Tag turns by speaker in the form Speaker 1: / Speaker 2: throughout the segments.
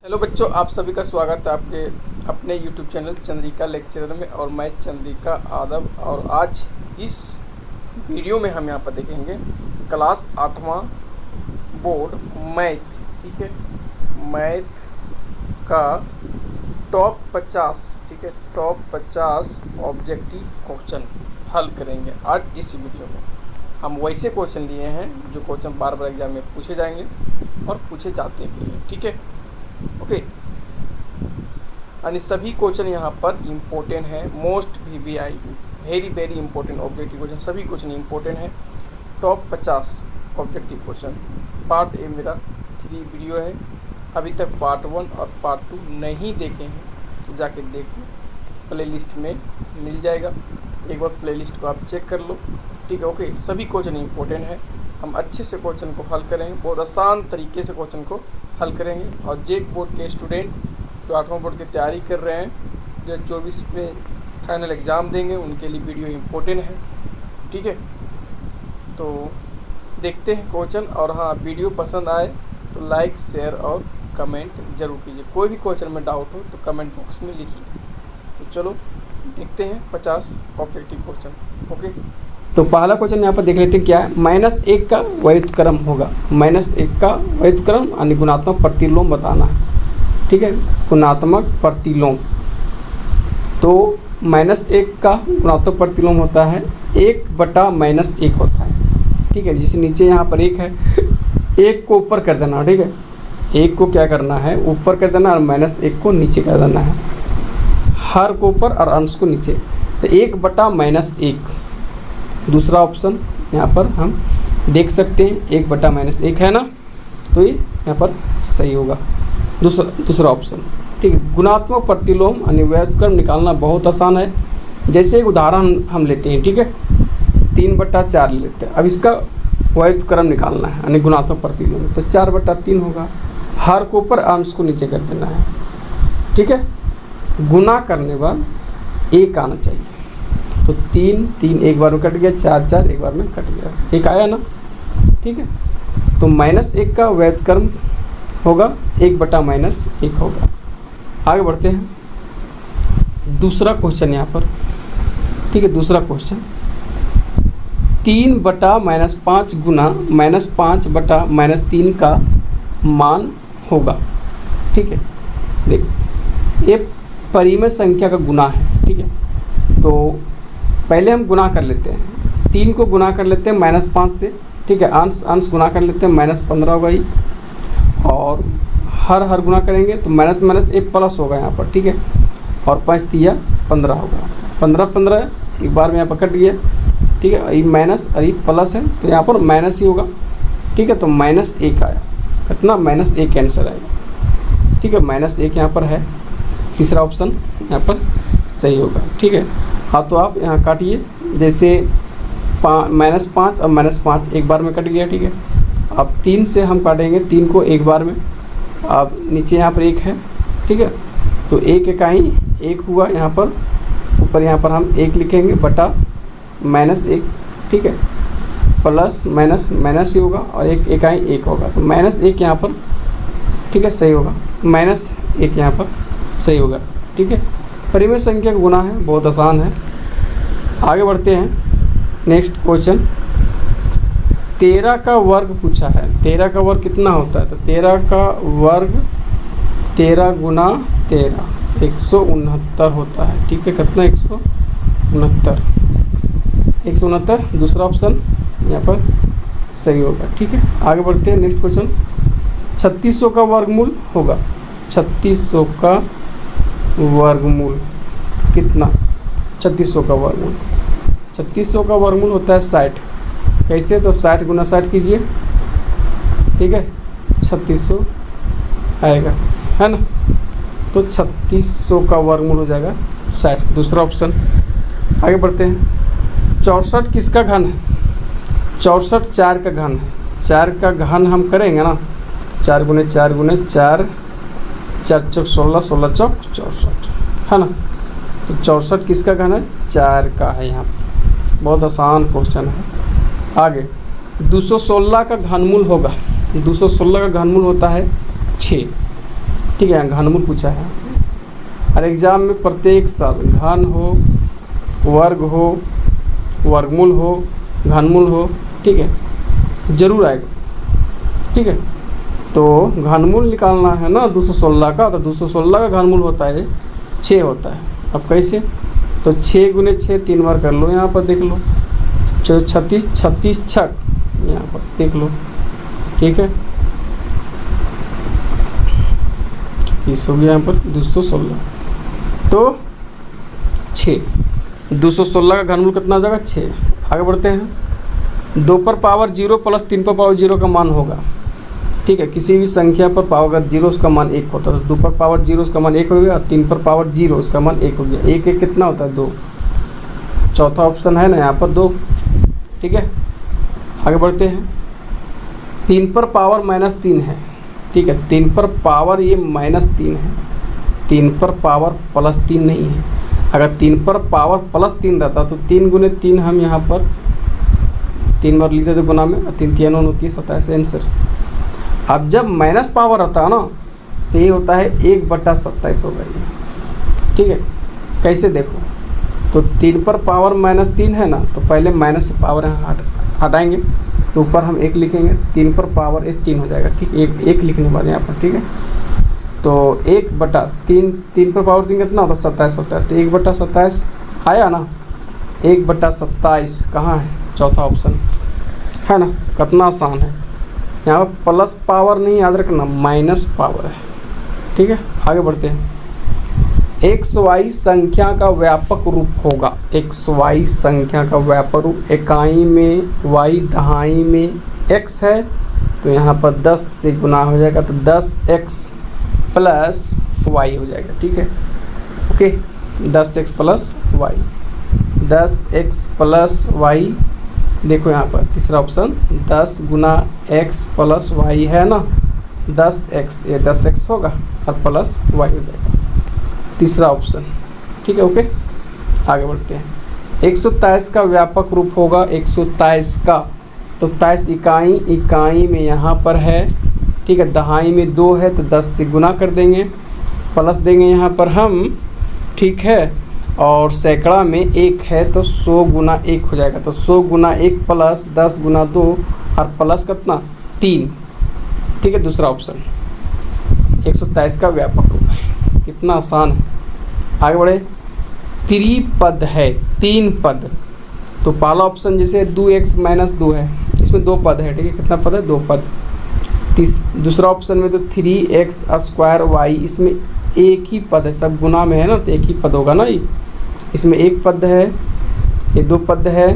Speaker 1: Hello बच्चों, आप सभी का स्वागत है आपके अपने यूट्यूब चैनल चंद्रिका लेक्चरर में। और मैं चंद्रिका आदव। और आज इस वीडियो में हम यहाँ पर देखेंगे क्लास 8वां बोर्ड मैथ, ठीक है, मैथ का टॉप 50, ठीक है, टॉप 50 ऑब्जेक्टिव क्वेश्चन हल करेंगे आज इस वीडियो में। हम वैसे क्वेश्चन लिए हैं जो क्वेश्चन बार बार एग्जाम में पूछे जाएंगे और पूछे जाते भी हैं, ठीक है, ओके। यानी सभी क्वेश्चन यहाँ पर इम्पोर्टेंट है, most VBI, very very important objective question, सभी क्वेश्चन इम्पोर्टेंट है। Top 50 objective question part A मेरा 3 वीडियो है। अभी तक पार्ट 1 और पार्ट 2 नहीं देखे हैं तो जाके देख लो, प्ले लिस्ट में मिल जाएगा। एक बार प्ले लिस्ट को आप चेक कर लो, ठीक है, ओके। सभी क्वेश्चन इम्पोर्टेंट है, हम अच्छे से क्वेश्चन को हल करेंगे, बहुत आसान तरीके से क्वेश्चन को हल करेंगे। और जेक बोर्ड के स्टूडेंट जो 8वां बोर्ड की तैयारी कर रहे हैं, जो 24 में फाइनल एग्ज़ाम देंगे, उनके लिए वीडियो इम्पोर्टेंट है, ठीक है। तो देखते हैं क्वेश्चन। और हाँ, वीडियो पसंद आए तो लाइक, शेयर और कमेंट ज़रूर कीजिए। कोई भी क्वेश्चन में डाउट हो तो कमेंट बॉक्स में लिखिए। तो चलो देखते हैं 50 ऑब्जेक्टिव क्वेश्चन, ओके।
Speaker 2: तो पहला क्वेश्चन यहाँ पर देख लेते हैं क्या है। -1 का व्युत्क्रम होगा। -1 का व्युत्क्रम यानी गुणात्मक प्रतिलोम बताना है, ठीक है, गुणात्मक प्रतिलोम। तो -1 का गुणात्मक प्रतिलोम होता है 1/-1 होता है, ठीक है। जैसे नीचे यहाँ पर 1 है, 1 को ऊपर कर देना, ठीक है, 1 को क्या करना है, ऊपर कर देना, और -1 को नीचे कर देना है, हर को ऊपर और अंश को नीचे। तो 1/-1, दूसरा ऑप्शन यहाँ पर हम देख सकते हैं, 1/-1 है ना, तो ये यहाँ पर सही होगा, दूसरा ऑप्शन, ठीक है। गुणात्मक प्रतिलोम यानी व्युत्क्रम निकालना बहुत आसान है। जैसे एक उदाहरण हम लेते हैं, ठीक है, 3/4 लेते हैं। अब इसका व्युत्क्रम निकालना है यानी गुणात्मक प्रतिलोम, तो 4/3 होगा, हर को ऊपर अंश को नीचे कर देना है, ठीक है। गुना करने बाद 1 आना चाहिए, तो 3 एक बार में कट गया, 4 एक बार में कट गया, 1 आया ना, ठीक है। तो -1 का व्युत्क्रम होगा 1/-1 होगा। आगे बढ़ते हैं, दूसरा क्वेश्चन यहाँ पर, ठीक है, दूसरा क्वेश्चन 3/-5 गुना -5/-3 का मान होगा, ठीक है। देखो, ये परिमेय संख्या का गुना है, ठीक है। तो पहले हम गुना कर लेते हैं, 3 को गुना कर लेते हैं -5 से, ठीक है, अंश गुना कर लेते हैं, -15 होगा ही, और हर गुना करेंगे तो माइनस एक प्लस होगा यहाँ पर, ठीक है, और 5×3=15 होगा, 15 एक बार में यहाँ पर कट गया, ठीक है, ये माइनस और ये प्लस है तो यहाँ पर माइनस ही होगा, ठीक है। तो -1 आया, कितना, -1 आंसर आएगा, ठीक है, -1 यहाँ पर है, तीसरा ऑप्शन यहाँ पर सही होगा, ठीक है। हाँ, तो आप यहाँ काटिए, जैसे -5 और -5 एक बार में कट गया, ठीक है। अब 3 से हम काटेंगे, 3 को एक बार में। अब नीचे यहाँ पर 1 है, ठीक है, तो 1 इकाई 1 हुआ, यहाँ पर ऊपर यहाँ पर हम 1 लिखेंगे बटा -1, ठीक है, प्लस माइनस ही होगा, और 1 इकाई 1 होगा, तो -1 यहाँ पर, ठीक है, सही होगा, -1 यहाँ पर सही होगा, ठीक है। परिमेय संख्या का गुना है, बहुत आसान है। आगे बढ़ते हैं, नेक्स्ट क्वेश्चन 13 का वर्ग पूछा है। 13 का वर्ग कितना होता है, तो 13 का वर्ग 13 गुना 13 169 होता है, ठीक है, कितना, 169, दूसरा ऑप्शन यहाँ पर सही होगा, ठीक है। आगे बढ़ते हैं, नेक्स्ट क्वेश्चन 3600 का वर्गमूल होगा। 3600 का वर्गमूल कितना, 3600 का वर्गमूल, 3600 का वर्गमूल होता है 60। कैसे, तो 60 × 60 कीजिए, ठीक है, 3600 आएगा, है ना। तो 3600 का वर्गमूल हो जाएगा 60, दूसरा ऑप्शन। आगे बढ़ते हैं, 64 किसका घन है, 64 4 का घन है। 4 का घन हम करेंगे ना, 4 × 4 × 4, 4 चौक 16, 16 चौक 64, है ना। तो 64 किसका घन है, 4 का है, यहाँ बहुत आसान क्वेश्चन है। आगे 216 का घनमूल होगा, 216 का घनमूल होता है 6, ठीक है, यहाँ घनमूल पूछा है। और एग्ज़ाम में प्रत्येक साल घन हो, वर्ग हो, वर्गमूल हो, घनमूल हो, ठीक है, जरूर आएगा। ठीक है, तो घनमूल निकालना है ना 216 का, तो 216 का घनमूल होता है 6 होता है। अब कैसे, तो 6 गुने 6 3 बार कर लो, यहाँ पर देख लो 36 36 छक, यहाँ पर देख लो। ठीक है, किस हो गया यहाँ पर 216, तो 6, 216 का घनमूल कितना हो जाएगा 6। आगे बढ़ते हैं। 2 पर पावर 0 प्लस 3 पर पावर 0 का मान होगा। ठीक है, किसी भी संख्या पर पावर 0 उसका मान 1 होता है, तो 2 पर पावर 0 उसका मान 1 हो गया, 3 पर पावर 0 उसका मान 1 हो गया। 1 1 कितना होता है 2, चौथा ऑप्शन है ना यहाँ पर 2। ठीक है, आगे बढ़ते हैं। 3 पर पावर -3 है। ठीक है, 3 पर पावर ये -3 है, 3 पर पावर +3 नहीं है। अगर 3 पर पावर +3 रहता तो 3 गुने 3 हम यहाँ पर 3 बार लिख देते गुना में, 3 3 29 27 आंसर। अब जब माइनस पावर आता है ना, तो ये होता है 1/27 होगा ये। ठीक है, कैसे देखो, तो 3 पर पावर -3 है ना, तो पहले माइनस से पावर हटाएंगे, तो ऊपर हम 1 लिखेंगे, 3 पर पावर 3 हो जाएगा। ठीक, 1 लिखने वाले यहाँ पर। ठीक है, तो 1/3, 3 पर पावर 3 कितना होता है 27 होता है, तो 1/27 आया ना, 1/27 कहाँ है, चौथा ऑप्शन है ना। कितना आसान है, यहाँ पर प्लस पावर नहीं याद रखना, माइनस पावर है। ठीक है, आगे बढ़ते हैं। XY संख्या का व्यापक रूप होगा। XY संख्या का व्यापक रूप, इकाई में y, दहाई में x है, तो यहाँ पर 10 से गुना हो जाएगा, तो 10x प्लस y हो जाएगा। ठीक है, okay, 10x plus y, 10x plus y। देखो यहाँ पर तीसरा ऑप्शन 10 गुना x प्लस y है ना, 10x, ये 10x होगा और प्लस y हो जाएगा, तीसरा ऑप्शन। ठीक है, ओके, आगे बढ़ते हैं। 123 का व्यापक रूप होगा। 123 का, तो 23 इकाई में यहाँ पर है। ठीक है, दहाई में 2 है, तो 10 से गुना कर देंगे, प्लस देंगे यहाँ पर हम। ठीक है, और सैकड़ा में 1 है, तो 100 गुना 1 हो जाएगा, तो 100 गुना 1 प्लस 10 गुना 2 और प्लस कितना 3। ठीक है, दूसरा ऑप्शन 123 का व्यापक रूप है। कितना आसान है, आगे बढ़े। त्रिपद है, 3 पद, तो पहला ऑप्शन जैसे 2x - 2 है, इसमें 2 पद है। ठीक है, कितना पद है 2 पद। दूसरा ऑप्शन में तो 3x² y, इसमें एक ही पद है, सब गुना में है ना, तो एक ही पद होगा ना, ये इसमें 1 पद है, ये 2 पद है।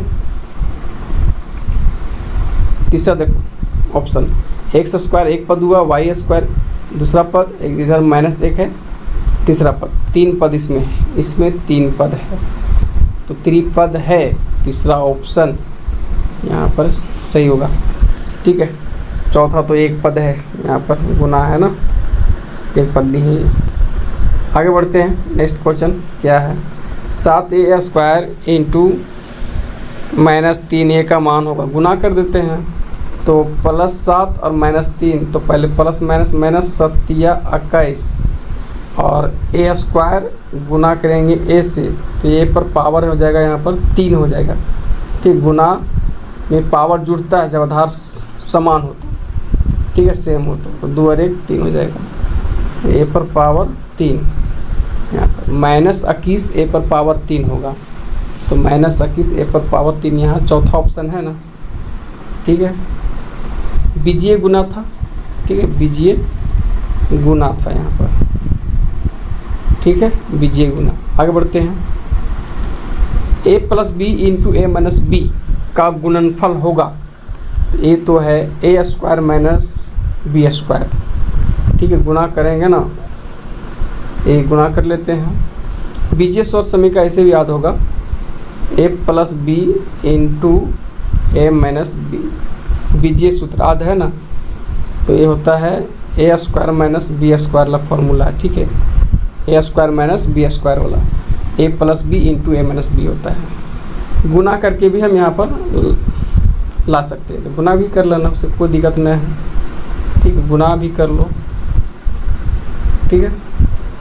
Speaker 2: तीसरा देखो ऑप्शन x² 1 पद हुआ, y² दूसरा पद, इधर -1 है, तीसरा पद, 3 पद इसमें है, इसमें 3 पद है, तो त्रिपद है, तीसरा ऑप्शन यहाँ पर सही होगा। ठीक है, चौथा तो 1 पद है, यहाँ पर गुना है ना, 1 पद दी है। आगे बढ़ते हैं, नेक्स्ट क्वेश्चन क्या है। 7a² इंटू -3a का मान होगा, गुना कर देते हैं, तो +7 और -3, तो पहले प्लस माइनस माइनस 7 या 21, और a² गुना करेंगे a से, तो a पर पावर हो जाएगा यहाँ पर 3 हो जाएगा। ठीक, गुना में पावर जुड़ता है जब आधार समान होता है। ठीक है, सेम हो, तो 2 और 1 3 हो जाएगा, तो a पर पावर 3, यहाँ पर -21 a पर पावर 3 होगा, तो -21 a पर पावर 3 यहाँ चौथा ऑप्शन है ना। ठीक है, बीजीय गुना था। ठीक है, बीजीय गुना था यहाँ पर। ठीक है, बीजीय गुना। आगे बढ़ते हैं। a + b into a - b का गुणनफल होगा, तो ये तो है a² - b²। ठीक है, गुना करेंगे ना, एक गुना कर लेते हैं। बीजीय स्वर समीकरण ऐसे भी याद होगा, a + b into a - b, बीजीय सूत्र याद है ना, तो ये होता है a² - b² वाला फॉर्मूला। ठीक है, a² - b² वाला, a + b into a - b होता है। गुना करके भी हम यहाँ पर ला सकते हैं, तो गुना भी कर लेना, उससे कोई दिक्कत नहीं है। ठीक है, गुना भी कर लो। ठीक है।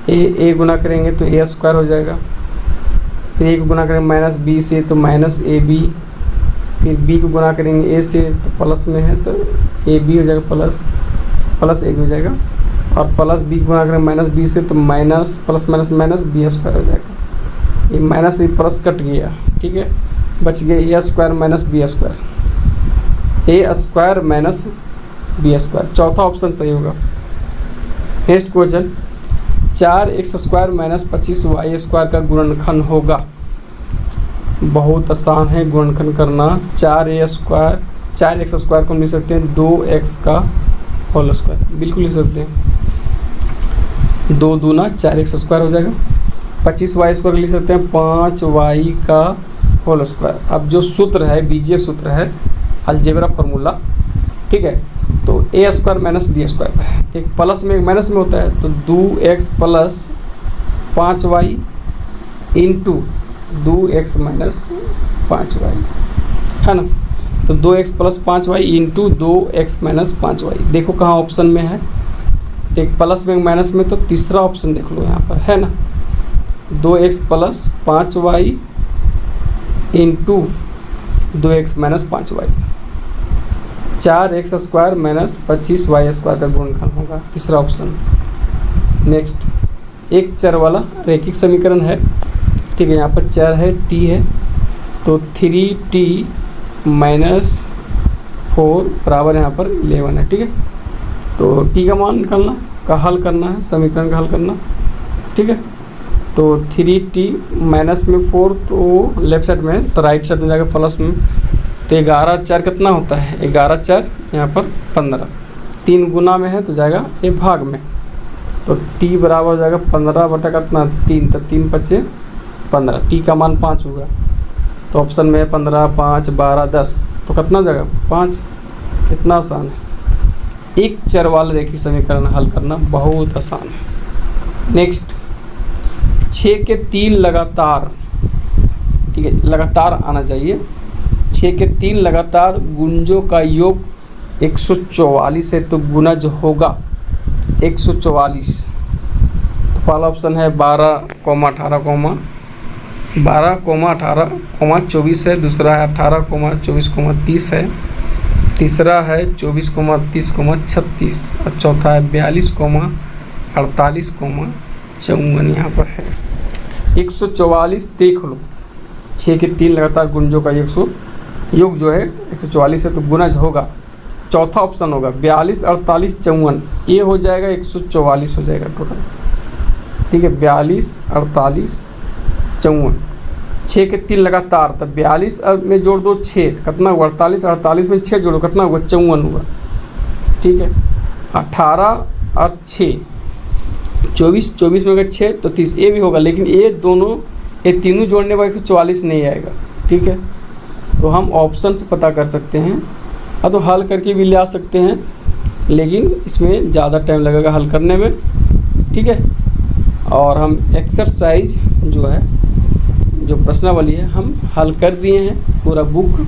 Speaker 2: ए गुना करेंगे तो ए स्क्वायर हो जाएगा, फिर ए को गुना करेंगे माइनस बी से तो माइनस ए बी, फिर बी को गुना करेंगे ए से तो प्लस में है तो ए बी हो जाएगा, प्लस ए बी हो जाएगा, और प्लस बी गुना करेंगे माइनस बी से तो minus plus minus minus B square हो जाएगा। ये माइनस से प्लस कट गया, ठीक है, बच गया ए स्क्वायर माइनस बी स्क्वायर, ए स्क्वायर माइनस बी स्क्वायर। चौथा ऑप्शन सही होगा। Next question, 4x square minus 25y square का गुणनखंड होगा। बहुत आसान है गुणनखंड करना। 4x स्क्वायर को हम लिख सकते हैं 2x का होल स्क्वायर, बिल्कुल लिख सकते हैं। 2 दूना 4x स्क्वायर हो जाएगा। 25y स्क्वायर लिख सकते हैं 5y का होल स्क्वायर। अब जो सूत्र है बीजीय सूत्र है, अलजेब्रा फार्मूला, ठीक है, तो ए स्क्वायर माइनस बी स्क्वायर, एक प्लस में एक माइनस में होता है, तो 2x plus 5y into 2x minus 5y है ना, तो 2x plus 5y into 2x minus 5y। देखो कहाँ ऑप्शन में है, एक प्लस में एक माइनस में, तो तीसरा ऑप्शन देख लो यहाँ पर है ना, 2x plus 5y into 2x minus 5y। 4x square minus 25y square का गुणनखंड होगा, तीसरा ऑप्शन। नेक्स्ट, एक चर वाला रैखिक समीकरण है, ठीक है, यहाँ पर चर है t है, तो 3t माइनस 4 बराबर यहाँ पर 11 है, ठीक है। तो t का मान निकालना का हल करना है, समीकरण का हल करना, ठीक है। तो 3t माइनस में 4 तो लेफ्ट साइड में, तो राइट साइड में जाएगा प्लस में, तो 11 4 कितना होता है, 11 4 यहाँ पर 15, 3 गुना में है तो जाएगा ये भाग में, तो t बराबर हो जाएगा 15 बटा कितना 3, तो 3 5 15, t का मान 5 होगा, तो ऑप्शन में 15 5 12 10, तो कितना हो जाएगा 5। कितना आसान है, एक चर वाले रेखीय समीकरण हल करना बहुत आसान है। नेक्स्ट, 6 के 3 लगातार, ठीक है, लगातार आना चाहिए। 6 के 3 लगातार गुंजों का योग 144 है, तो गुना जो होगा 144, तो पहला ऑप्शन है 12, 18, 12, 18, 24 है, दूसरा है 18, 24, 30 है, तीसरा है 24, 30, 36, और चौथा है 42, 48, 54 यहाँ पर है। 144 देख लो, 6 के 3 लगातार गुंजों का योग जो है 144 है, तो गुना जो होगा चौथा ऑप्शन होगा 42, 48, 54, ये हो जाएगा 144 हो जाएगा टोटल, ठीक है। 42, 48, 54, 6 के 3 लगातार, तब 42 में जोड़ दो 6, कितना हुआ 48, 48 में 6 जोड़ो कितना हुआ 54 हुआ, ठीक है। 18 और 6 24, 24 में अगर 6 तो 30, ये भी होगा, लेकिन ये तीनों जोड़ने पर 144 नहीं आएगा, ठीक है। तो हम ऑप्शन से पता कर सकते हैं, तो हल करके भी ले आ सकते हैं, लेकिन इसमें ज़्यादा टाइम लगेगा हल करने में, ठीक है। और हम एक्सरसाइज जो है, जो प्रश्नावली है, हम हल कर दिए हैं, पूरा बुक,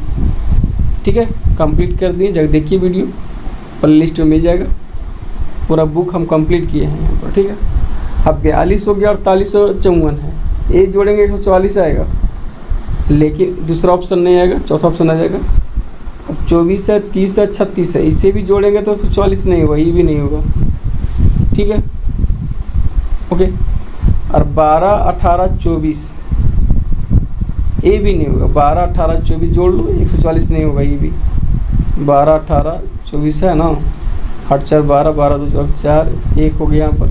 Speaker 2: ठीक है, कंप्लीट कर दिए। जब देखिए वीडियो प्ले लिस्ट में मिल जाएगा, पूरा बुक हम कंप्लीट किए हैं यहाँ पर, ठीक है। अब 42 हो गया, 48 और 54 है, ये जोड़ेंगे 144 आएगा, लेकिन दूसरा ऑप्शन नहीं आएगा, चौथा ऑप्शन आ जाएगा। अब 24 है, 30 है, 36 है, इसे भी जोड़ेंगे तो 144 नहीं होगा, ये भी नहीं होगा, ठीक है, ओके। और 12, 18, 24, ये भी नहीं होगा, 12, 18, 24 जोड़ लो, 144 नहीं होगा, ये भी 12, 18, 24 है ना, 8 4 12, 12 2 4, 1 हो गया यहाँ पर,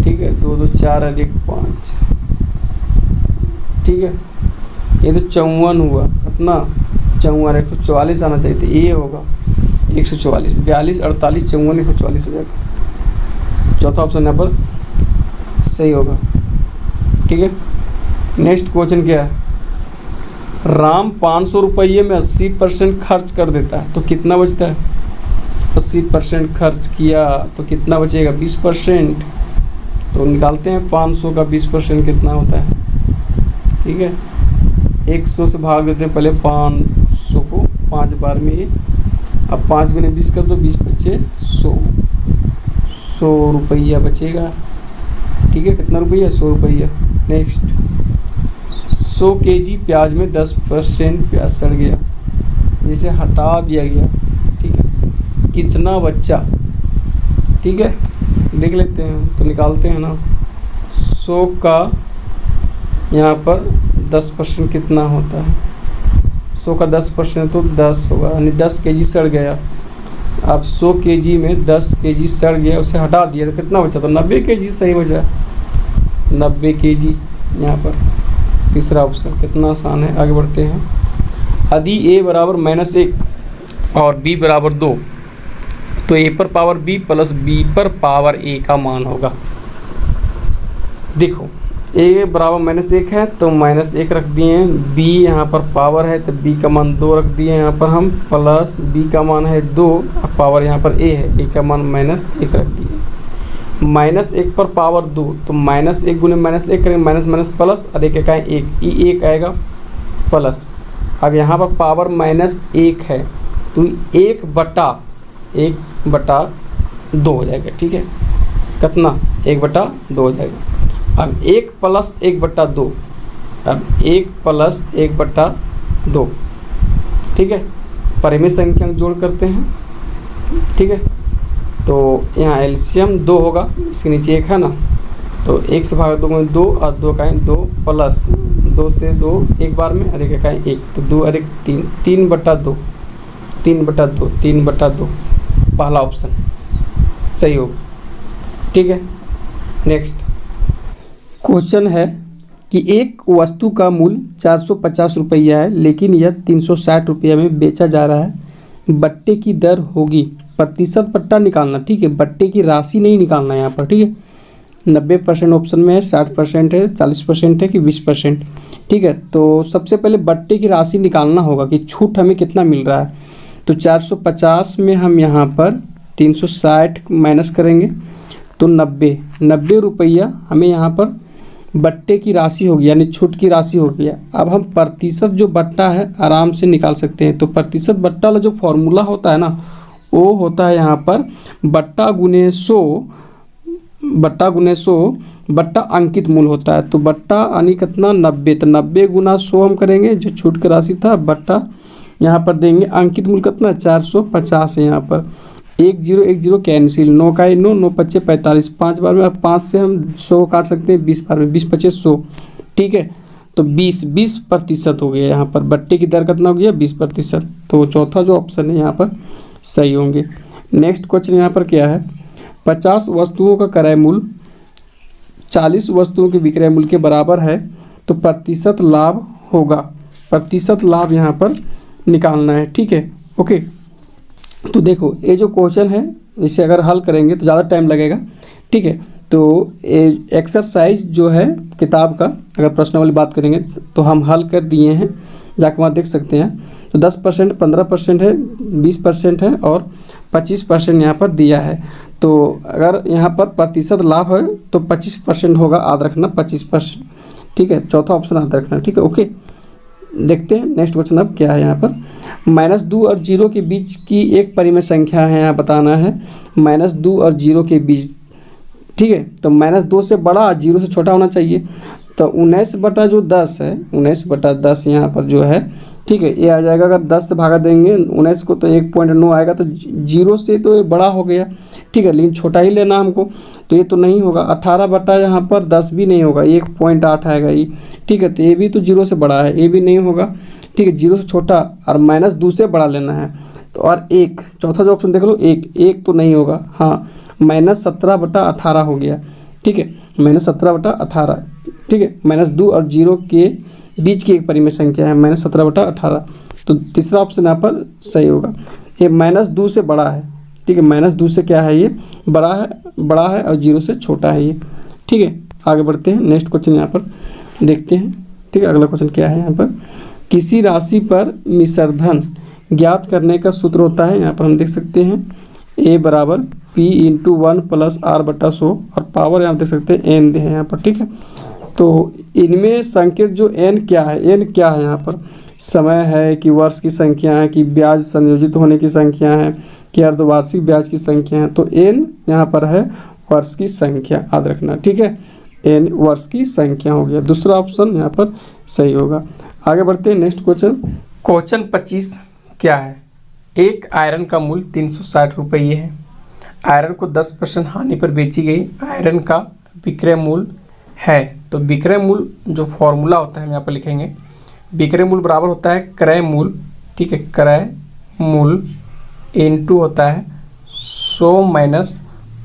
Speaker 2: ठीक है, 2 2 4 और 1 5, ठीक है। ये तो 54 हुआ, कितना 54, 144 आना चाहिए, तो ये होगा 144, 42, 48, 54, 144 हो जाएगा, चौथा ऑप्शन यहाँ पर सही होगा, ठीक है। नेक्स्ट क्वेश्चन क्या है, राम 500 रुपये में 80% खर्च कर देता है, तो कितना बचता है, 80% खर्च किया तो कितना बचेगा 20%, तो निकालते हैं 500 का 20% कितना होता है, ठीक है। 100 से भाग देते हैं पहले 500 को 5 बार में, अब 5 गुने 20 कर दो, 20 बचे 100, 100 रुपया बचेगा। ठीक है, कितना रुपया? 100 रुपया। नेक्स्ट, 100 केजी प्याज में 10% प्याज सड़ गया, जिसे हटा दिया गया। ठीक है, कितना बच्चा? ठीक है, देख लेते हैं तो निकालते हैं ना। 100 का यहाँ पर 10% कितना होता है? 100 का 10% तो 10 होगा, यानी 10 केजी सड़ गया। अब 100 केजी में 10 केजी सड़ गया, उसे हटा दिया तो कितना बचा? तो 90 केजी सही बचा, 90 केजी यहाँ पर। तीसरा ऑप्शन कितना आसान है, आगे बढ़ते हैं। यदि a बराबर -1 और b बराबर 2 तो a पर पावर b प्लस b पर पावर a का मान होगा। देखो a बराबर -1 है तो -1 रख दिए हैं, b यहाँ पर पावर है तो b का मान 2 रख दिए यहाँ पर हम, प्लस b का मान है 2, पावर यहाँ पर a है, a का मान -1 रख दिए। -1 पर पावर 2 तो -1 गुने -1 करेंगे, माइनस प्लस, और एक का 1, 1 आएगा प्लस। अब यहाँ पर पावर -1 है तो 1/2 हो जाएगा। ठीक है, कितना? 1/2 हो जाएगा। अब 1 प्लस 1/2, अब 1 प्लस 1/2। ठीक है, परिमेय संख्या में जोड़ करते हैं। ठीक है, तो यहाँ एलसीएम 2 होगा, इसके नीचे 1 है ना, तो 1 से भाग 2 में 2 और 2 का 2 प्लस 2 से 2 एक बार में, और 1 का 1 तो 2 और 1 3, 3/2, 3/2, 3/2 पहला ऑप्शन सही होगा। ठीक है, नेक्स्ट क्वेश्चन है कि एक वस्तु का मूल्य 450 रुपया है लेकिन यह 360 रुपया में बेचा जा रहा है। बट्टे की दर होगी, प्रतिशत बट्टा निकालना। ठीक है, बट्टे की राशि नहीं निकालना यहाँ पर। ठीक है, 90% ऑप्शन में है, 60% है, 40% है कि 20%। ठीक है, तो सबसे पहले बट्टे की राशि निकालना होगा कि छूट हमें कितना मिल रहा है। तो 450 में हम यहाँ पर 360 माइनस करेंगे तो 90 रुपया हमें यहाँ पर बट्टे की राशि होगी, यानी छूट की राशि हो गया। अब हम प्रतिशत जो बट्टा है आराम से निकाल सकते हैं। तो प्रतिशत बट्टा वाला जो फॉर्मूला होता है ना, वो होता है यहाँ पर बट्टा गुने 100 बट्टा अंकित मूल होता है। तो बट्टा यानी कितना? 90, तो 90 गुना 100 हम करेंगे, जो छूट की राशि था, बट्टा यहाँ पर देंगे अंकित मूल कितना? 450 है यहाँ पर। 1 0 1 0 कैंसिल, 9 का 9, 9 5 45, 5 बार में। अब 5 से हम 100 काट सकते हैं 20 बार में, 20 5 100। ठीक है, तो 20% हो गया यहाँ पर। बट्टे की दर कितना हो गया? 20%। तो चौथा जो ऑप्शन है यहाँ पर सही होंगे। नेक्स्ट क्वेश्चन यहाँ पर क्या है? 50 वस्तुओं का क्रय मूल्य 40 वस्तुओं के विक्रय मूल्य के बराबर है तो प्रतिशत लाभ होगा। प्रतिशत लाभ यहाँ पर निकालना है। ठीक है, ओके। तो देखो ये जो क्वेश्चन है इसे अगर हल करेंगे तो ज़्यादा टाइम लगेगा। ठीक है, तो एक्सरसाइज जो है किताब का, अगर प्रश्न वाली बात करेंगे तो हम हल कर दिए हैं, जाकर वहाँ देख सकते हैं। तो 10%, 15% है, 20% है और 25% यहाँ पर दिया है। तो अगर यहाँ पर प्रतिशत लाभ है तो 25% होगा, याद रखना 25%। ठीक है, चौथा ऑप्शन याद रखना। ठीक है, ओके। देखते हैं नेक्स्ट क्वेश्चन अब क्या है यहाँ पर। -2 और 0 के बीच की एक परिमेय संख्या है, यहाँ बताना है -2 और 0 के बीच। ठीक है, तो -2 से बड़ा 0 से छोटा होना चाहिए। तो 19/10 है, 19/10 यहाँ पर जो है। ठीक है, ये आ जाएगा, अगर 10 से भागा देंगे 19 को तो 1.9 आएगा, तो 0 से तो ये बड़ा हो गया। ठीक है, लेकिन छोटा ही लेना हमको, तो ये तो नहीं होगा। 18 यहाँ पर 10 भी नहीं होगा, 1.8 आएगा ये। ठीक है, तो ये भी तो 0 से बड़ा है, ये भी नहीं होगा। ठीक है, 0 से छोटा और -2 से बड़ा लेना है। तो और 1, चौथा जो ऑप्शन देख लो, 1 तो नहीं होगा। हाँ, -17/18 हो गया। ठीक है, -17/18। ठीक है, -2 और 0 के बीच की एक परिमेय संख्या है, -17/18। तो तीसरा ऑप्शन यहाँ पर सही होगा। ये -2 से बड़ा है। ठीक है, -2 से क्या है? ये बड़ा है और 0 से छोटा है ये। ठीक है, आगे बढ़ते हैं। नेक्स्ट क्वेश्चन यहाँ पर देखते हैं। ठीक है, अगला क्वेश्चन क्या है यहाँ पर? किसी राशि पर मिश्रधन ज्ञात करने का सूत्र होता है, यहाँ पर हम देख सकते हैं a बराबर p × 1 + r/100 और पावर यहाँ देख सकते हैं n है यहाँ पर। ठीक है, तो इनमें संकेत जो n क्या है? n क्या है यहाँ पर? समय है कि वर्ष की संख्या है कि ब्याज संयोजित होने की संख्या है कि अर्धवार्षिक ब्याज की संख्या है? तो n यहाँ पर है वर्ष की संख्या, याद रखना, ठीक है। n वर्ष की संख्या हो गया, दूसरा ऑप्शन यहाँ पर सही होगा। आगे बढ़ते हैं नेक्स्ट क्वेश्चन। क्वेश्चन 25 क्या है? एक आयरन का मूल्य 360 रुपये है। आयरन को 10% हानि पर बेची गई आयरन का विक्रय मूल्य है। तो विक्रय मूल्य जो फॉर्मूला होता है हम यहाँ पर लिखेंगे, विक्रय मूल्य बराबर होता है क्रय मूल्य, ठीक है, क्रय मूल्य इनटू होता है 100 माइनस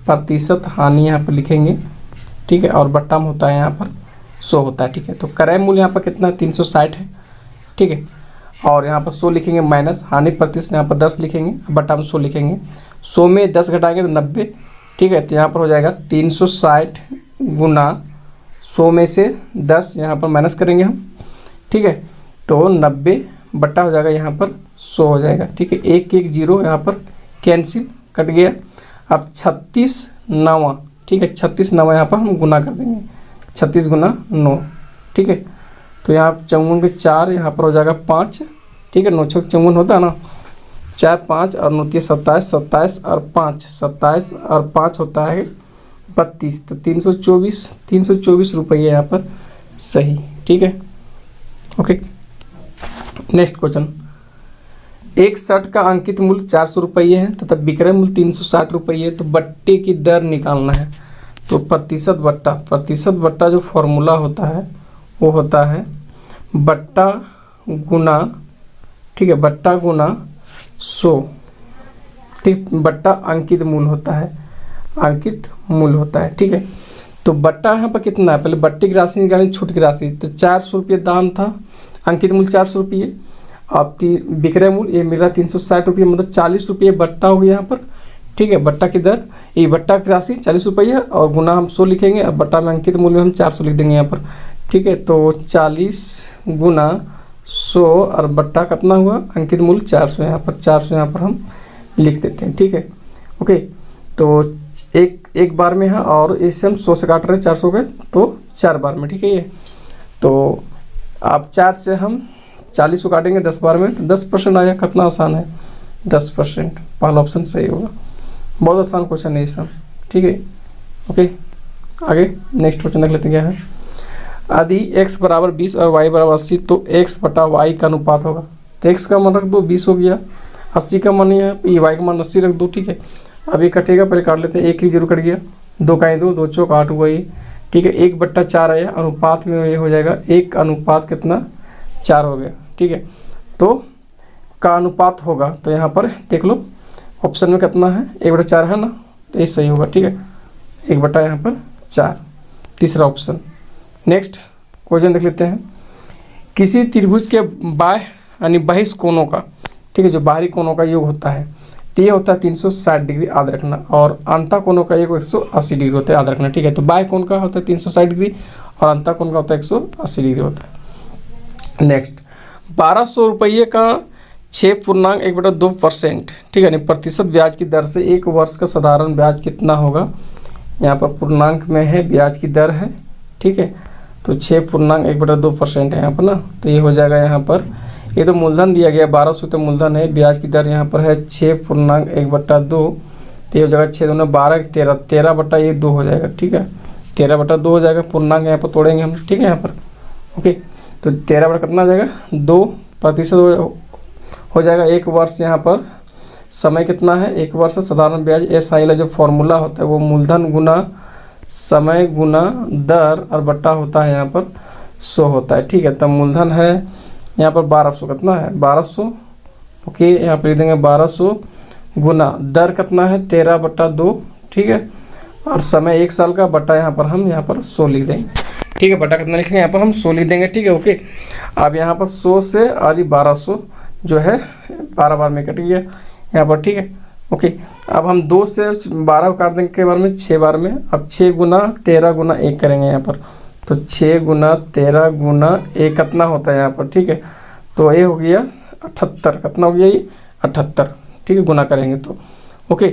Speaker 2: प्रतिशत हानि, यहाँ पर लिखेंगे, ठीक है, और बट्टा में होता है यहाँ पर 100 होता है, ठीक है। तो क्रय मूल्य यहाँ पर कितना है? 360 है, ठीक है, और यहाँ पर 100 लिखेंगे माइनस हानि प्रतिशत यहाँ पर 10 लिखेंगे, बट्टा में 100 लिखेंगे। 100 में 10 घटाएंगे तो 90, ठीक है। तो यहाँ पर हो जाएगा 360 गुना 100 में से 10 यहाँ पर माइनस करेंगे हम, ठीक है, तो 90 बट्टा हो जाएगा यहाँ पर 100 हो जाएगा, ठीक है। 1 1 0 यहाँ पर कैंसिल कट गया। अब 36 9, ठीक है, 36 9 यहाँ पर हम गुना कर देंगे, 36 गुना 9, ठीक है। तो यहाँ 54 के 4 यहाँ पर हो जाएगा 5, ठीक है, 9 6 54 होता है ना, 4 5 और 9 27, 27 और 5 27 और 5 होता है 32, तो 324 रुपये यहाँ पर सही, ठीक है, ओके। Next question. एक शर्ट का अंकित मूल्य 400 रुपये है तथा विक्रय मूल्य 360 रुपये है, तो बट्टे की दर निकालना है। तो प्रतिशत बट्टा जो फॉर्मूला होता है वो होता है बट्टा गुना, ठीक है, बट्टा गुना 100, ठीक, बट्टा अंकित मूल्य होता है, अंकित मूल्य होता है, ठीक है। तो बट्टा यहाँ पर कितना है? पहले बट्टे की राशि निकालें, छूट की राशि, तो 400 रुपये दाम था, अंकित मूल्य 400 रुपये, अब विक्रय मूल्य ये मिला 360 रुपये, मतलब 40 रुपये बट्टा हो गया यहाँ पर, ठीक है। बट्टा की दर, ये बट्टा की राशि 40 रुपये और गुना हम 100 लिखेंगे, अब बट्टा में अंकित मूल्य हम 400 लिख देंगे यहाँ पर, ठीक है। तो 40 गुना 100 और बट्टा कितना हुआ? अंकित मूल्य 400, यहाँ पर 400 यहाँ पर हम लिख देते हैं, ठीक है, ओके। तो एक बार में है और इसे हम 100 से काट रहे हैं 400 के, तो 4 बार में, ठीक है। ये तो आप 4 से हम 40 को काटेंगे 10 बार में, तो 10% आया, कितना आसान है, 10%, पहला ऑप्शन सही होगा। बहुत आसान क्वेश्चन है ये सब, ठीक है, ओके। आगे नेक्स्ट क्वेश्चन देख लेते हैं क्या है। यदि x बराबर 20 और y बराबर 80, तो x बटा y का अनुपात होगा। तो x का मान रख दो 20 हो गया, 80 का मान है, ये y का मान 80 रख दो, ठीक है। अब ये कटेगा, पहले काट लेते हैं, 1 ही 0 कट गया, 2 का 2, 2 चौक 8 हुआ ये, ठीक है। 1/4 आया, अनुपात में ये हो जाएगा 1 अनुपात कितना 4 हो गया, ठीक है। तो का अनुपात होगा, तो यहाँ पर देख लो ऑप्शन में कितना है, 1/4 है ना, तो ये सही होगा, ठीक है, 1 यहाँ पर 4, तीसरा ऑप्शन। नेक्स्ट क्वेश्चन देख लेते हैं। किसी त्रिभुज के बाह्य यानी बहिष्ठ कोणों का, ठीक है, जो बाहरी कोणों का योग होता है, तो ये होता है 360 डिग्री, याद रखना, और अंतः कोणों का योग 180 डिग्री होता है, याद रखना, ठीक है। तो बाह्य कोण का होता है 360 डिग्री और अंतः कोण का होता है 180 डिग्री होता है। नेक्स्ट, 1200 रुपये का 6.1/2%, ठीक है, यानी प्रतिशत ब्याज की दर से 1 वर्ष का साधारण ब्याज कितना होगा? यहाँ पर पूर्णांक में है, ब्याज की दर है, ठीक है। तो 6.1/2% है यहाँ पर ना, तो ये हो जाएगा यहाँ पर, ये तो मूलधन दिया गया 1200, तो मूलधन है, ब्याज की दर यहाँ पर है 6.1/2, तो ये हो जाएगा 6 दूना 12, 13 बटा ये 2 हो जाएगा, ठीक है, 13/2 हो जाएगा, पूर्णांक यहाँ पर तोड़ेंगे हम, ठीक है, यहाँ पर, ओके। तो 13 बटा कितना आ जाएगा 2% हो जाएगा। 1 वर्ष यहाँ पर समय कितना है, 1 वर्ष साधारण ब्याज SI जो फॉर्मूला होता है वो मूलधन गुना समय गुना दर और बट्टा होता है यहाँ पर 100 होता है, ठीक है। तब मूलधन है यहाँ पर 1200, कितना है 1200, ओके, यहाँ पर लिख देंगे 1200 गुना दर कितना है 13/2, ठीक है, और समय 1 साल का, बट्टा यहाँ पर हम यहाँ पर 100 लिख देंगे, ठीक है, बट्टा कितना लिखेंगे यहाँ पर हम 100 लिख देंगे, ठीक है, ओके। अब यहाँ पर 100 से और 1200 जो है 12 बार में कट गया यहाँ पर, ठीक है, ओके। अब हम 2 से 12 काट देंगे के बार में 6 बार में, अब 6 गुना 13 गुना 1 करेंगे यहाँ पर, तो 6 गुना 13 गुना 1 कितना होता है यहाँ पर, ठीक है। तो ये हो गया 78, कितना हो गया ये 78, ठीक है, गुना करेंगे तो, ओके।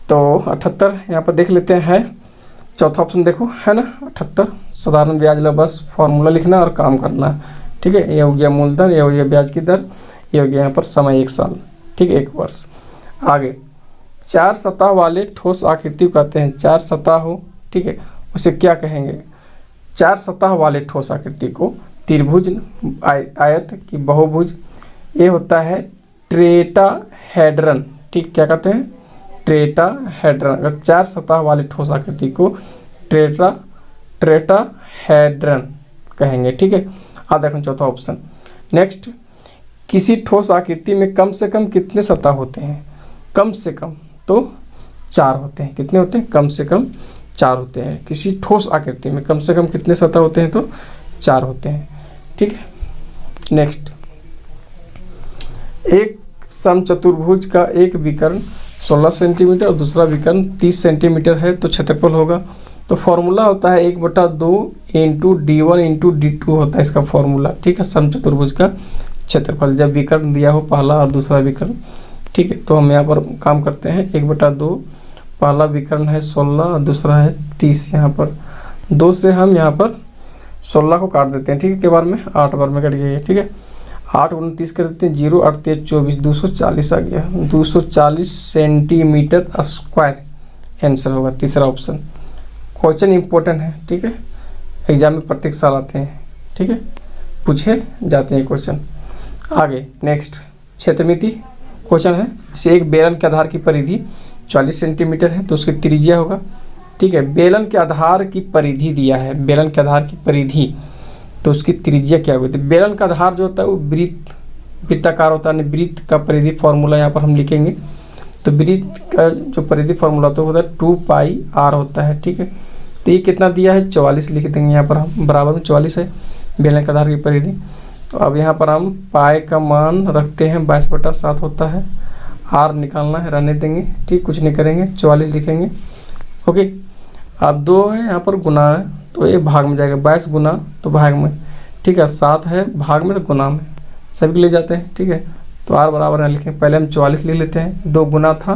Speaker 2: तो 78 यहाँ पर देख लेते हैं, चौथा ऑप्शन देखो है ना 78, साधारण ब्याज लो, बस फॉर्मूला लिखना और काम करना, ठीक है। ये हो गया मूलधन, ये हो गया ब्याज की दर, ये हो गया यहाँ पर समय 1 साल, ठीक है, 1 वर्ष। आगे
Speaker 1: चार सतह वाले ठोस आकृति को कहते हैं, चार सतह हो, ठीक है, उसे क्या कहेंगे? चार सतह वाले ठोस आकृति को त्रिभुज, आयत की बहुभुज, ये होता है टेट्राहेड्रन, ठीक, क्या कहते हैं? टेट्राहेड्रन। अगर चार सतह वाले ठोस आकृति को टेट्राहेड्रन कहेंगे, ठीक है। अब देखो चौथा ऑप्शन। नेक्स्ट, किसी ठोस आकृति में कम से कम कितने सतह होते हैं? कम से कम तो चार होते हैं। कितने होते हैं? कम से कम चार होते हैं। किसी ठोस आकृति में कम से कम कितने सतह होते हैं? तो चार होते हैं, ठीक है। नेक्स्ट, एक समचतुर्भुज का एक विकर्ण 16 सेंटीमीटर और दूसरा विकर्ण 30 सेंटीमीटर है तो क्षेत्रफल होगा। तो फॉर्मूला होता है 1/2 इंटू D1 इंटू D2 होता है इसका फॉर्मूला, ठीक है, समचतुर्भुज का क्षेत्रफल जब विकर्ण दिया हो पहला और दूसरा विकर्ण, ठीक है। तो हम यहाँ पर काम करते हैं 1/2, पहला विकर्ण है 16 और दूसरा है 30। यहाँ पर 2 से हम यहाँ पर 16 को काट देते हैं, ठीक है, के बार में 8 बार में कट गया, ठीक है। 8 × 30 कर देते हैं, 0 8 3 24, 240 आ गया। 240 सेंटीमीटर स्क्वायर आंसर होगा, तीसरा ऑप्शन। क्वेश्चन इंपॉर्टेंट है, ठीक है, एग्जाम में प्रत्येक साल आते हैं, ठीक है, पूछे जाते हैं क्वेश्चन। आगे नेक्स्ट, क्षेत्रमिति क्वेश्चन है। इसे एक बेलन के आधार की परिधि 40 सेंटीमीटर है तो उसकी त्रिज्या होगा, ठीक है। बेलन के आधार की परिधि दिया है, बेलन के आधार की परिधि, तो उसकी त्रिज्या क्या होगी? तो बेलन का आधार जो होता है वो वृत्ताकार होता है, वृत्त का परिधि फॉर्मूला यहाँ पर हम लिखेंगे। तो वृत्त का जो परिधि फॉर्मूला तो होता है 2πr होता है, ठीक है। तो ये कितना दिया है? 44 लिख देंगे यहाँ पर हम, बराबर में 44 है बेलन का आधार की परिधि। तो अब यहाँ पर हम पाई का मान रखते हैं 22/7 होता है, r निकालना है, रहने देंगे, ठीक, कुछ नहीं करेंगे, 44 लिखेंगे, ओके। अब 2 है यहाँ पर गुना है तो ये भाग में जाएगा, 22 गुना तो भाग में, ठीक है, 7 है भाग में तो गुना में, सभी ले जाते हैं, ठीक है। तो r बराबर है लिखेंगे, पहले हम 44 ले लेते हैं, 2 गुना था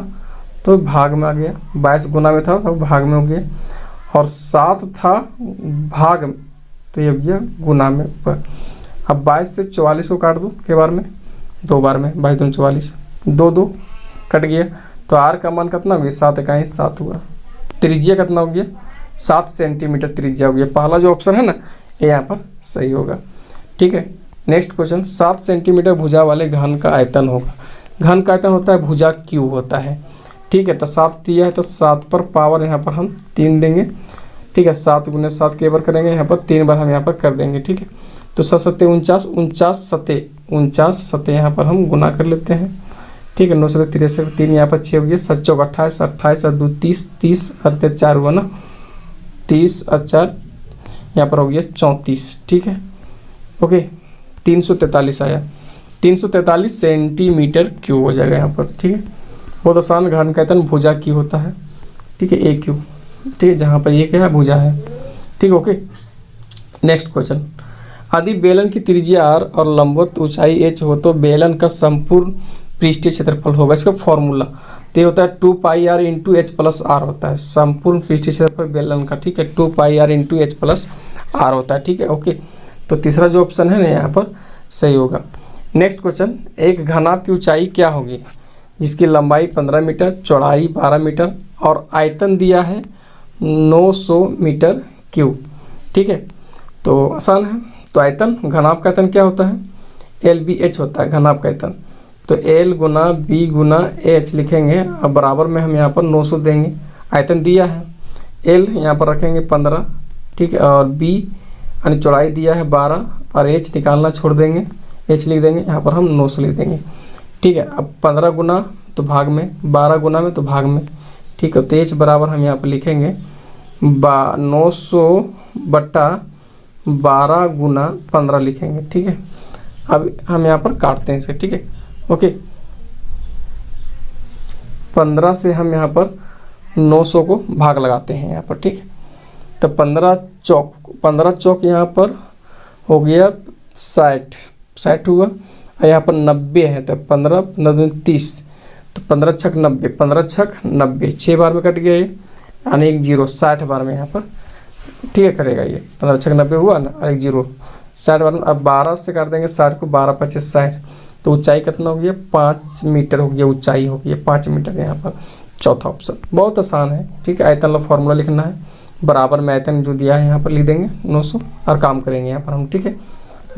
Speaker 1: तो भाग में आ गया, 22 गुना में था तो भाग में हो गया, और 7 था भाग में तो ये हो गया गुना में ऊपर। अब 22 से 44 को काट दो के बार में, 2 बार में, 22 दूनी 44, 2 कट गया। तो r का मान कितना हो गया? 7 × 7 हुआ। त्रिज्या कितना हो गया? 7 सेंटीमीटर त्रिज्या हो गया। पहला जो ऑप्शन है ना ये यहाँ पर सही होगा, ठीक है। नेक्स्ट क्वेश्चन, 7 सेंटीमीटर भुजा वाले घन का आयतन होगा। घन का आयतन होता है भुजा क्यू होता है, ठीक है। तो 7 दिया है तो 7 पर पावर यहाँ पर हम 3 देंगे, ठीक है। 7 × 7 के बार करेंगे, यहाँ पर 3 बार हम यहाँ पर कर देंगे, ठीक है। तो 7 7 49, 49 सते यहाँ पर हम गुना कर लेते हैं, ठीक है। 9 7 63, 3 यहाँ पर 6 हो गया, 7 चौक 28, 28 और 2 30, 30 और 4 हुआ ना, 30 और 4 यहाँ पर हो गया 34, ठीक है, ओके। 343 आया, 343 सेंटीमीटर क्यूब हो जाएगा यहाँ पर, ठीक है। बहुत आसान, घन का आयतन भुजा की होता है, ठीक है, a क्यूब, ठीक है, जहाँ पर ये क्या है? भुजा है, ठीक, ओके। नेक्स्ट क्वेश्चन, यदि बेलन की त्रिज्या r और लंबवत ऊंचाई h हो तो बेलन का संपूर्ण पृष्ठीय क्षेत्रफल होगा। इसका फॉर्मूला तो ये होता है 2πr into h plus r होता है, संपूर्ण पृष्ठीय क्षेत्रफल बेलन का, ठीक है, 2πr into h plus r होता है, ठीक है, ओके। तो तीसरा जो ऑप्शन है ना यहाँ पर सही होगा। नेक्स्ट क्वेश्चन, एक घनाभ की ऊंचाई क्या होगी जिसकी लंबाई 15 मीटर, चौड़ाई 12 मीटर और आयतन दिया है 900 मीटर क्यूब, ठीक है। तो आसान है, तो आयतन, घनाभ का आयतन क्या होता है? LBH होता है घनाभ का आयतन। तो L गुना B गुना H लिखेंगे, अब बराबर में हम यहाँ पर 900 देंगे, आयतन दिया है, L यहाँ पर रखेंगे 15, ठीक है, और B यानी चौड़ाई दिया है 12 और H निकालना छोड़ देंगे, H लिख देंगे, यहाँ पर हम 900 लिख देंगे, ठीक है। अब 15 गुना तो भाग में, 12 गुना में तो भाग में, ठीक है। तो H बराबर हम यहाँ पर लिखेंगे 900/12 गुना 15 लिखेंगे, ठीक है। अब हम यहाँ पर काटते हैं इसे, ठीक है, ओके। 15 से हम यहाँ पर 900 को भाग लगाते हैं यहाँ पर, ठीक है। तो 15 चौक यहाँ पर हो गया 60 हुआ, और यहाँ पर 90 है तो 15 15 30, तो 15 छक 90, 15 छक 90, 6 बार में कट गया ये, यानी 1 0, 60 बार में यहाँ पर, ठीक है, करेगा ये, 15 छक 90 हुआ ना, और 1 0, 60 बार में। अब 12 से कर देंगे 60 को, 12 25 60, तो ऊंचाई कितना हो गया? 5 मीटर हो गया, ऊंचाई हो गई 5 मीटर यहाँ पर,
Speaker 2: चौथा ऑप्शन। बहुत आसान है, ठीक है। आयतन का फॉर्मूला लिखना है, बराबर में आयतन जो दिया है यहाँ पर लिख देंगे 900 और काम करेंगे यहाँ पर हम, ठीक है।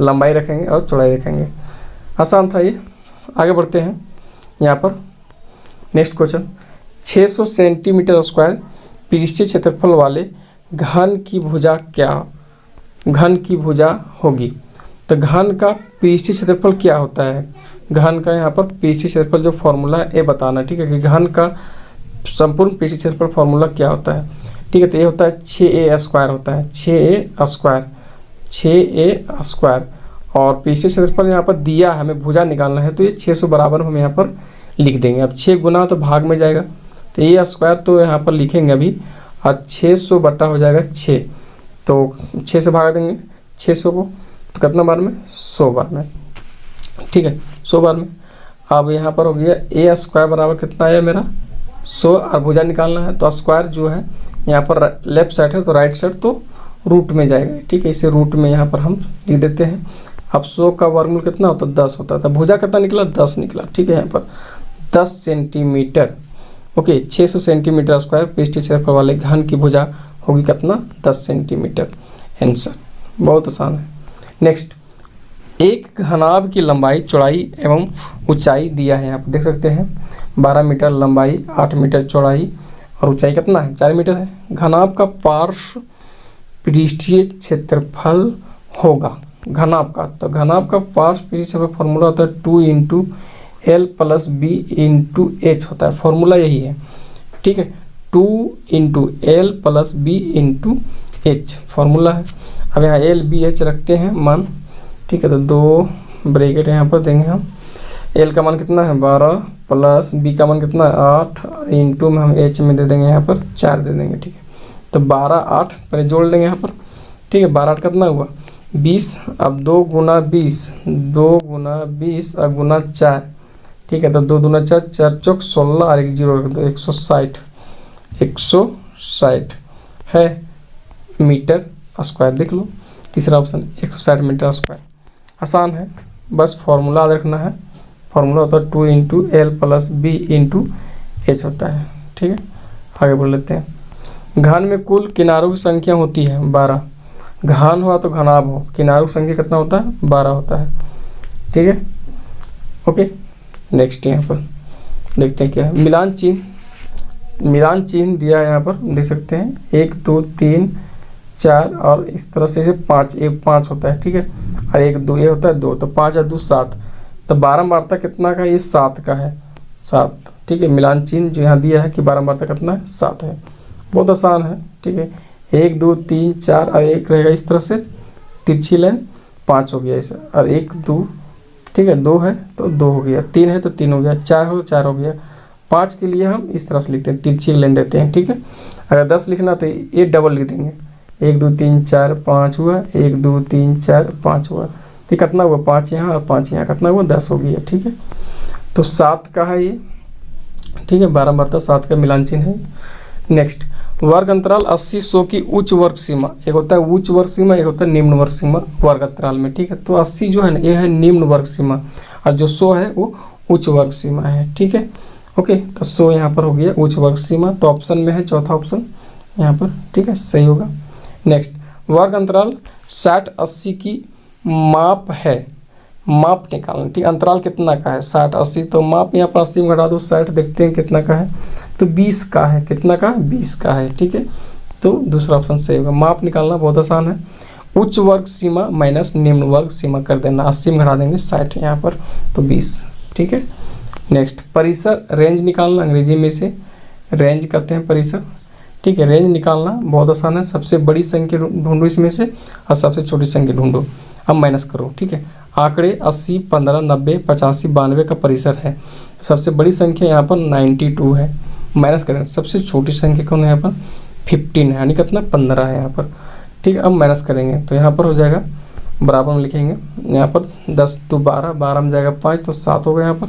Speaker 2: लंबाई रखेंगे और चौड़ाई रखेंगे, आसान था ये। आगे बढ़ते हैं यहाँ पर नेक्स्ट क्वेश्चन। 600 सेंटीमीटर स्क्वायर पृष्ठीय क्षेत्रफल वाले घन की भुजा होगी। तो घन का पृष्ठीय क्षेत्रफल क्या होता है? घन का यहाँ पर पृष्ठीय क्षेत्रफल जो फॉर्मूला है ये बताना, ठीक है, कि घन का संपूर्ण पृष्ठीय क्षेत्रफल फॉर्मूला क्या होता है, ठीक है। तो ये होता है 6a स्क्वायर होता है, 6a स्क्वायर। और पृष्ठीय क्षेत्रफल यहाँ पर दिया है, हमें भुजा निकालना है, तो ये 600 बराबर हम यहाँ पर लिख देंगे। अब 6 गुना तो भाग में जाएगा, तो ये स्क्वायर तो यहाँ पर लिखेंगे अभी, और 600 बटा हो जाएगा 6, तो 6 से भाग देंगे 600 को, तो कितना बार में? 100 बार में, ठीक है, 100 बार में। अब यहाँ पर हो गया a स्क्वायर बराबर कितना है मेरा 100, और भुजा निकालना है, तो स्क्वायर जो है यहाँ पर लेफ्ट साइड है तो राइट साइड तो रूट में जाएगा, ठीक है। इसे रूट में यहाँ पर हम लिख देते हैं। अब 100 का वर्गमूल कितना होता है? 10 होता था। भुजा कितना निकला? 10 निकला, ठीक है। यहाँ पर 10 सेंटीमीटर, ओके। 600 सेंटीमीटर स्क्वायर पृष्ठीय क्षेत्रफल वाले घन की भुजा होगी कितना? 10 सेंटीमीटर। आंसर बहुत आसान है। नेक्स्ट, एक घनाभ की लंबाई, चौड़ाई एवं ऊंचाई दिया है, यहाँ पर देख सकते हैं 12 मीटर लंबाई, 8 मीटर चौड़ाई और ऊंचाई कितना है? 4 मीटर है। घनाभ का पार्श्व पृष्ठीय क्षेत्रफल होगा, घनाभ का। तो घनाभ का पार्श्व पृष्ठीय क्षेत्रफल फॉर्मूला होता है 2 × L + B × H होता है, फॉर्मूला यही है, ठीक है। 2 × L + B × H फॉर्मूला है। अब यहाँ L B H रखते हैं मान, ठीक है। तो 2 ब्रैकेट यहाँ पर देंगे हम। L का मान कितना है? 12 प्लस B का मान कितना है? 8 इंटू में हम H में दे देंगे यहाँ पर 4 दे देंगे, ठीक है। तो 12 8 पहले जोड़ लेंगे यहाँ पर, ठीक है। 12 8 कितना हुआ? 20। अब 2 × 20, 2 × 20 और गुना 4, ठीक है। तो 2 दूना 4, 4 चौक 16 और 1 0 रख दो, 160 है मीटर स्क्वायर। देख लो तीसरा ऑप्शन 160 मीटर स्क्वायर। आसान है, बस फॉर्मूला याद रखना है। फॉर्मूला होता है 2 × L + B × H होता है, ठीक है। आगे बढ़ लेते हैं। घन में कुल किनारों की संख्या होती है 12। घन हुआ तो घनाभ हो, किनारों की संख्या कितना होता है? 12 होता है, ठीक है, ओके। नेक्स्ट यहाँ पर देखते हैं क्या है। मिलान चिन्ह दिया है, यहाँ पर देख सकते हैं 1 2 3 4 और इस तरह से 5, 5 होता है, ठीक है। और 1 2 ये होता है 2, तो 5 और 2 7, तो 12 मात्रता कितना का? ये 7 का है, 7, ठीक है। मिलान चिन्ह जो यहाँ दिया है कि 12 मात्रता कितना है? 7 है। बहुत आसान है, ठीक है। 1 2 3 4 और 1 रहेगा इस तरह से, तिरछी लाइन 5 हो गया इसे, और 1 2, ठीक है। 2 है तो 2 हो गया, 3 है तो 3 हो गया, 4 हो तो 4 हो गया। 5 के लिए हम इस तरह से लिखते हैं, तिरछी लाइन देते हैं, ठीक है। अगर 10 लिखना तो ये डबल लिख देंगे, 1 2 3 4 5 हुआ, 1 2 3 4 5 हुआ, तो कितना हुआ? 5 यहाँ और 5 यहाँ, कितना हुआ? 10 हो गया, ठीक है। तो 7 का है ये, ठीक है। 12 मात्रता 7 का मिलान चिन्ह है। नेक्स्ट, वर्ग अंतराल 80 100 की उच्च वर्ग सीमा, एक होता है उच्च वर्ग सीमा, एक होता है निम्न वर्ग सीमा वर्ग अंतराल में, ठीक है। तो 80 जो है ना ये है निम्न वर्ग सीमा, और जो 100 है वो उच्च वर्ग सीमा है, ठीक है, ओके। तो 100 यहाँ पर हो गया उच्च वर्ग सीमा, तो ऑप्शन में है चौथा ऑप्शन यहाँ पर, ठीक है, सही होगा। नेक्स्ट, वर्ग अंतराल 60 80 की माप है, माप निकालना, ठीक। अंतराल कितना का है? 60 80, तो माप यहाँ पर 80 में घटा दो, 60 देखते हैं कितना का है, तो 20 का है। कितना का? 20 का है, ठीक है। तो दूसरा ऑप्शन सही होगा। माप निकालना बहुत आसान है, उच्च वर्ग सीमा माइनस निम्न वर्ग सीमा कर देना, 80 में घटा देंगे 60 यहाँ पर, तो 20, ठीक है। नेक्स्ट, परिसर रेंज निकालना, अंग्रेजी में से रेंज कहते हैं परिसर, ठीक है। रेंज निकालना बहुत आसान है, सबसे बड़ी संख्या ढूंढो इसमें से और सबसे छोटी संख्या ढूंढो, अब माइनस करो, ठीक है। आंकड़े 80 15 90 85 92 का परिसर है, सबसे बड़ी संख्या यहाँ पर 92 है, माइनस करें। सबसे छोटी संख्या कौन है? यहाँ पर 15 है, यानी कितना? 15 है यहाँ पर, ठीक है। अब माइनस करेंगे तो यहाँ पर हो जाएगा, बराबर में लिखेंगे यहाँ पर 10 2 12, 12 में जाएगा 5 तो 7 हो गया यहाँ पर,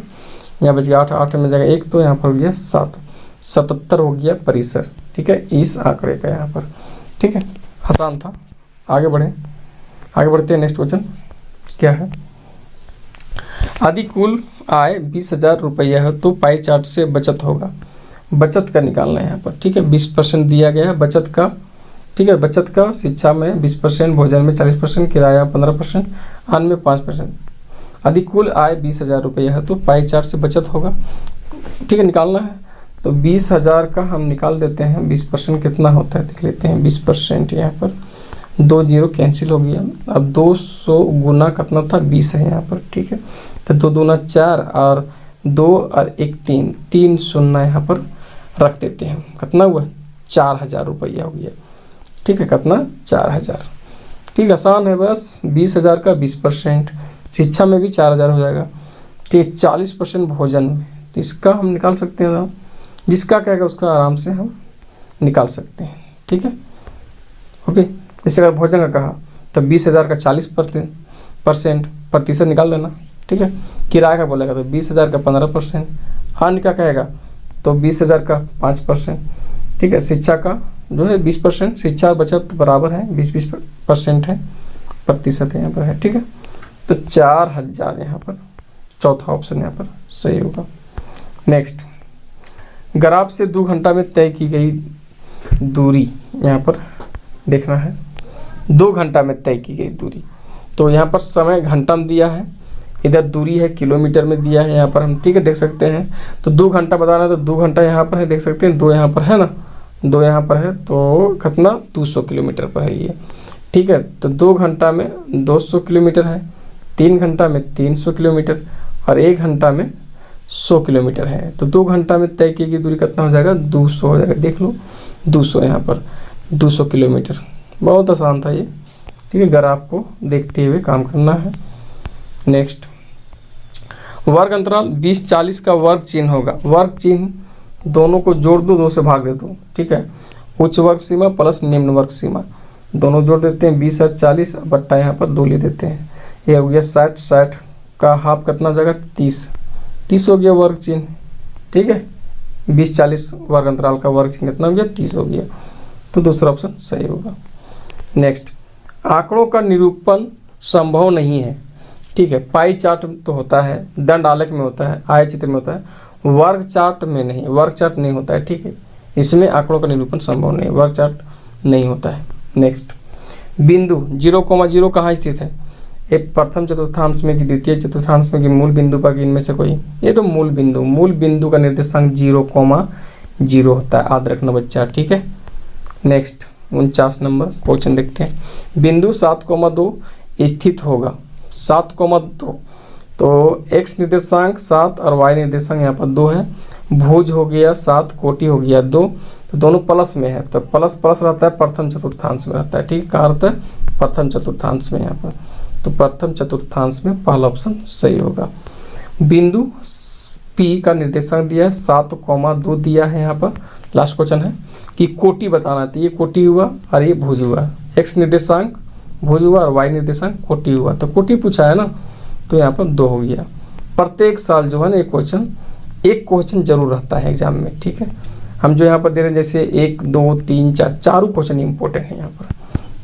Speaker 2: यहाँ बच गया 8, 8 में जाएगा 1 तो यहाँ पर हो गया 7, 77 हो गया परिसर, ठीक है, इस आंकड़े का यहाँ पर, ठीक है। आसान था। आगे बढ़ते हैं। नेक्स्ट क्वेश्चन क्या है? यदि कुल आय 20,000 रुपया है तो पाई चार्ट से बचत होगा। बचत का निकालना है यहाँ पर, ठीक है। 20% दिया गया है बचत का, ठीक है। बचत का शिक्षा में 20%, भोजन में 40%, किराया 15%, अन्न में 5%। यदि कुल आय 20,000 रुपया है तो पाई चार्ट से बचत होगा, ठीक है, निकालना है। तो 20,000 का हम निकाल देते हैं, 20% कितना होता है देख लेते हैं। 20% यहाँ पर 2 0 कैंसिल हो गया। अब 200 गुना कितना था, 20 है यहाँ पर, ठीक है। तो 2 दूना 4 और 2 और 1 3, 3 शून्य यहाँ पर रख देते हैं। कितना हुआ, 4,000 रुपया हो गया, ठीक है। कितना, 4,000, ठीक, आसान है बस। 20,000 का 20%, शिक्षा में भी 4,000 हो जाएगा, ठीक। 40% भोजन में, तो इसका हम निकाल सकते हैं, जिसका कहेगा उसका आराम से हम निकाल सकते हैं, ठीक है, ओके। जैसे अगर भोजन का कहा तो 20,000 का 40% प्रतिशत निकाल देना, ठीक है। किराया का बोलेगा तो 20,000 का 15%, अन्न का कहेगा तो 20,000 का 5%, ठीक है। शिक्षा का जो है 20%, शिक्षा और बचत बराबर है, 20% है, प्रतिशत यहाँ पर है, ठीक है। तो 4,000 यहाँ पर चौथा ऑप्शन यहाँ पर सही होगा। नेक्स्ट, ग्राफ से 2 घंटा में तय की गई दूरी यहाँ पर देखना है। 2 घंटा में तय की गई दूरी, तो यहाँ पर समय घंटा में दिया है, इधर दूरी है किलोमीटर में दिया है यहाँ पर हम, ठीक है, देख सकते हैं। तो 2 घंटा बताना है तो 2 घंटा यहाँ पर है, देख सकते हैं 2 यहाँ पर है ना, 2 यहाँ पर है, तो कितना 200 किलोमीटर पर है ये, ठीक है। तो 2 घंटा में 200 किलोमीटर है, 3 घंटा में 300 किलोमीटर और 1 घंटा में 100 किलोमीटर है। तो 2 घंटा में तय की गई दूरी कितना हो जाएगा, 200 हो जाएगा, देख लो 200 यहाँ पर 200 किलोमीटर। बहुत आसान था ये, ठीक है। ग्राफ को देखते हुए काम करना है। नेक्स्ट, वर्ग अंतराल 20-40 का वर्ग चिन्ह होगा। वर्ग चिन्ह दोनों को जोड़ दो, 2 से भाग दे दो, ठीक है। उच्च वर्ग सीमा प्लस निम्न वर्ग सीमा दोनों जोड़ देते हैं, 20 और 40 बट्टा यहाँ पर 2 ले देते हैं। ये हो गया 60 का हाफ कितना हो जाएगा, 30 हो गया वर्ग चिन्ह, ठीक है। 20-40 वर्ग अंतराल का वर्ग चिन्ह कितना हो गया, 30 हो गया, तो दूसरा ऑप्शन सही होगा। नेक्स्ट, आंकड़ों का निरूपण संभव नहीं है, ठीक है। पाई चार्ट तो होता है, दंड आलेख में होता है, आय चित्र में होता है, वर्ग चार्ट में नहीं, वर्ग चार्ट नहीं होता है, ठीक है। इसमें आंकड़ों का निरूपण संभव नहीं, वर्ग चार्ट नहीं होता है। नेक्स्ट, बिंदु 0,0 कहाँ स्थित है, एक प्रथम चतुर्थांश में कि द्वितीय चतुर्थांश में कि मूल बिंदु पर, कि इनमें से कोई। ये तो मूल बिंदु का निर्देशांक 0,0 होता है, याद रखना बच्चा, ठीक है। नेक्स्ट, 49 नंबर क्वेश्चन देखते हैं। बिंदु 7,2 स्थित होगा, 7,2, तो x निर्देशांक 7 और y निर्देशांक यहाँ पर 2 है। भुज हो गया 7, कोटि हो गया 2, तो दोनों प्लस में है, तो प्लस प्लस रहता है, प्रथम चतुर्थांश में रहता है, ठीक। कहाँ रहता है, प्रथम चतुर्थांश में यहाँ पर, तो प्रथम चतुर्थांश में पहला ऑप्शन सही होगा। बिंदु P का निर्देशांक दिया है 7,2 दिया है यहाँ पर। लास्ट क्वेश्चन है कि कोटि बताना, तो ये कोटि हुआ और ये भुज हुआ, x निर्देशांक भुज हुआ और y निर्देशांक कोटि हुआ, तो कोटि पूछा है ना, तो यहाँ पर 2 हो गया। प्रत्येक साल जो है ना एक क्वेश्चन जरूर रहता है एग्जाम में, ठीक है। हम जो यहाँ पर दे रहे हैं जैसे 1 2 3 4 चारों क्वेश्चन इंपॉर्टेंट है यहाँ पर,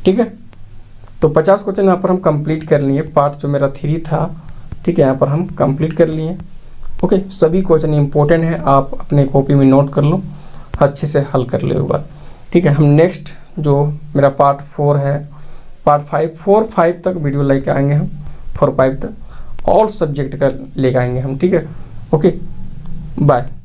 Speaker 2: ठीक है। तो 50 क्वेश्चन यहाँ पर हम कंप्लीट कर लिए, पार्ट जो मेरा 3 था, ठीक है, यहाँ पर हम कंप्लीट कर लिए, ओके। सभी क्वेश्चन इंपॉर्टेंट है, आप अपने कॉपी में नोट कर लो, अच्छे से हल कर लो एक बार, ठीक है। हम नेक्स्ट जो मेरा पार्ट 4 है, पार्ट 4-5 तक वीडियो लेके आएंगे हम, 4-5 तक ऑल सब्जेक्ट का लेके आएंगे हम, ठीक है, ओके, बाय।